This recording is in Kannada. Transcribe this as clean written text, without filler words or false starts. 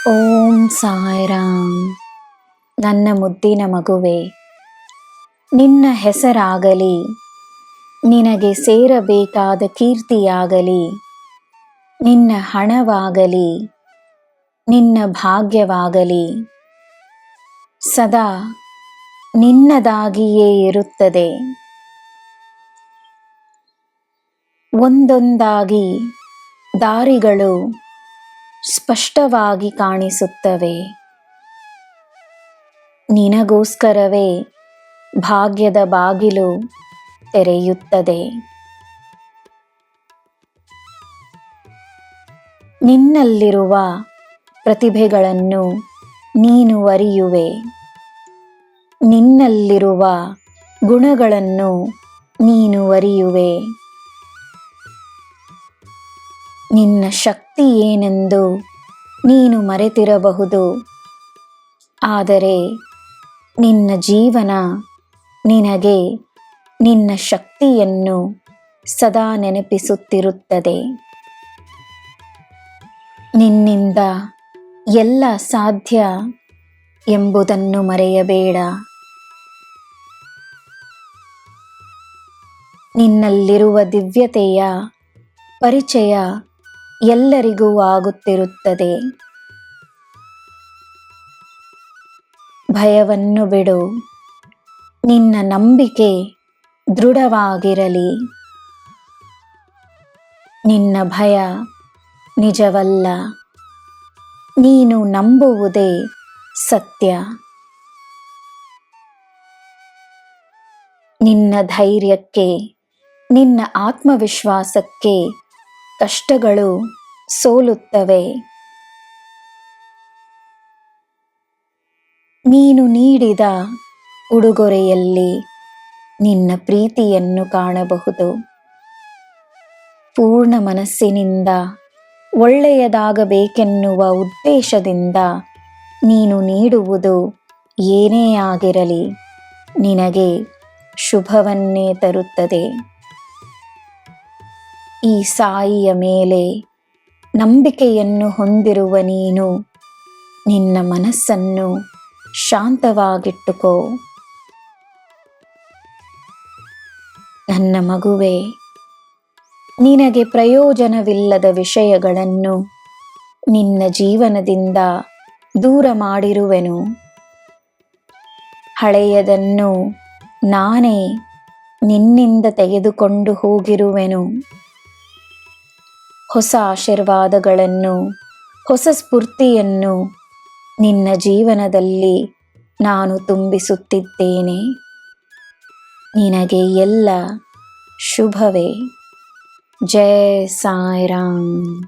ಓಂ ಸಾಯಿರಾಮ್. ನನ್ನ ಮುದ್ದಿನ ಮಗುವೆ, ನಿನ್ನ ಹೆಸರಾಗಲಿ, ನಿನಗೆ ಸೇರಬೇಕಾದ ಕೀರ್ತಿಯಾಗಲಿ, ನಿನ್ನ ಹಣವಾಗಲಿ, ನಿನ್ನ ಭಾಗ್ಯವಾಗಲಿ ಸದಾ ನಿನ್ನದಾಗಿಯೇ ಇರುತ್ತದೆ. ಒಂದೊಂದಾಗಿ ದಾರಿಗಳು ಸ್ಪಷ್ಟವಾಗಿ ಕಾಣಿಸುತ್ತವೆ. ನಿನಗೋಸ್ಕರವೇ ಭಾಗ್ಯದ ಬಾಗಿಲು ತೆರೆಯುತ್ತದೆ. ನಿನ್ನಲ್ಲಿರುವ ಪ್ರತಿಭೆಗಳನ್ನು ನೀನು ಅರಿಯುವೆ. ನಿನ್ನಲ್ಲಿರುವ ಗುಣಗಳನ್ನು ನೀನು ಅರಿಯುವೆ. ನಿನ್ನ ಶಕ್ತಿ ಏನೆಂದು ನೀನು ಮರೆತಿರಬಹುದು, ಆದರೆ ನಿನ್ನ ಜೀವನ ನಿನಗೆ ನಿನ್ನ ಶಕ್ತಿಯನ್ನು ಸದಾ ನೆನಪಿಸುತ್ತಿರುತ್ತದೆ. ನಿನ್ನಿಂದ ಎಲ್ಲ ಸಾಧ್ಯ ಎಂಬುದನ್ನು ಮರೆಯಬೇಡ. ನಿನ್ನಲ್ಲಿರುವ ದಿವ್ಯತೆಯ ಪರಿಚಯ ಎಲ್ಲರಿಗೂ ಆಗುತ್ತಿರುತ್ತದೆ. ಭಯವನ್ನು ಬಿಡು, ನಿನ್ನ ನಂಬಿಕೆ ದೃಢವಾಗಿರಲಿ. ನಿನ್ನ ಭಯ ನಿಜವಲ್ಲ, ನೀನು ನಂಬುವುದೇ ಸತ್ಯ. ನಿನ್ನ ಧೈರ್ಯಕ್ಕೆ, ನಿನ್ನ ಆತ್ಮವಿಶ್ವಾಸಕ್ಕೆ ಕಷ್ಟಗಳು ಸೋಲುತ್ತವೆ. ನೀನು ನೀಡಿದ ಉಡುಗೊರೆಯಲ್ಲಿ ನಿನ್ನ ಪ್ರೀತಿಯನ್ನು ಕಾಣಬಹುದು. ಪೂರ್ಣ ಮನಸ್ಸಿನಿಂದ ಒಳ್ಳೆಯದಾಗಬೇಕೆನ್ನುವ ಉದ್ದೇಶದಿಂದ ನೀನು ನೀಡುವುದು ಏನೇ ಆಗಿರಲಿ, ನಿನಗೆ ಶುಭವನ್ನೇ ತರುತ್ತದೆ. ಈ ಸಾಯಿಯ ಮೇಲೆ ನಂಬಿಕೆಯನ್ನು ಹೊಂದಿರುವ ನೀನು ನಿನ್ನ ಮನಸ್ಸನ್ನು ಶಾಂತವಾಗಿಟ್ಟುಕೋ. ನನ್ನ ಮಗುವೆ, ನಿನಗೆ ಪ್ರಯೋಜನವಿಲ್ಲದ ವಿಷಯಗಳನ್ನು ನಿನ್ನ ಜೀವನದಿಂದ ದೂರ ಮಾಡಿರುವೆನು. ಹಳೆಯದನ್ನು ನಾನೇ ನಿನ್ನಿಂದ ತೆಗೆದುಕೊಂಡು ಹೋಗಿರುವೆನು. ಹೊಸ ಆಶೀರ್ವಾದಗಳನ್ನು, ಹೊಸ ಸ್ಫೂರ್ತಿಯನ್ನು ನಿನ್ನ ಜೀವನದಲ್ಲಿ ನಾನು ತುಂಬಿಸುತ್ತಿದ್ದೇನೆ. ನಿನಗೆ ಎಲ್ಲ ಶುಭವೇ. ಜೈ ಸಾಯಿರಾಮ್.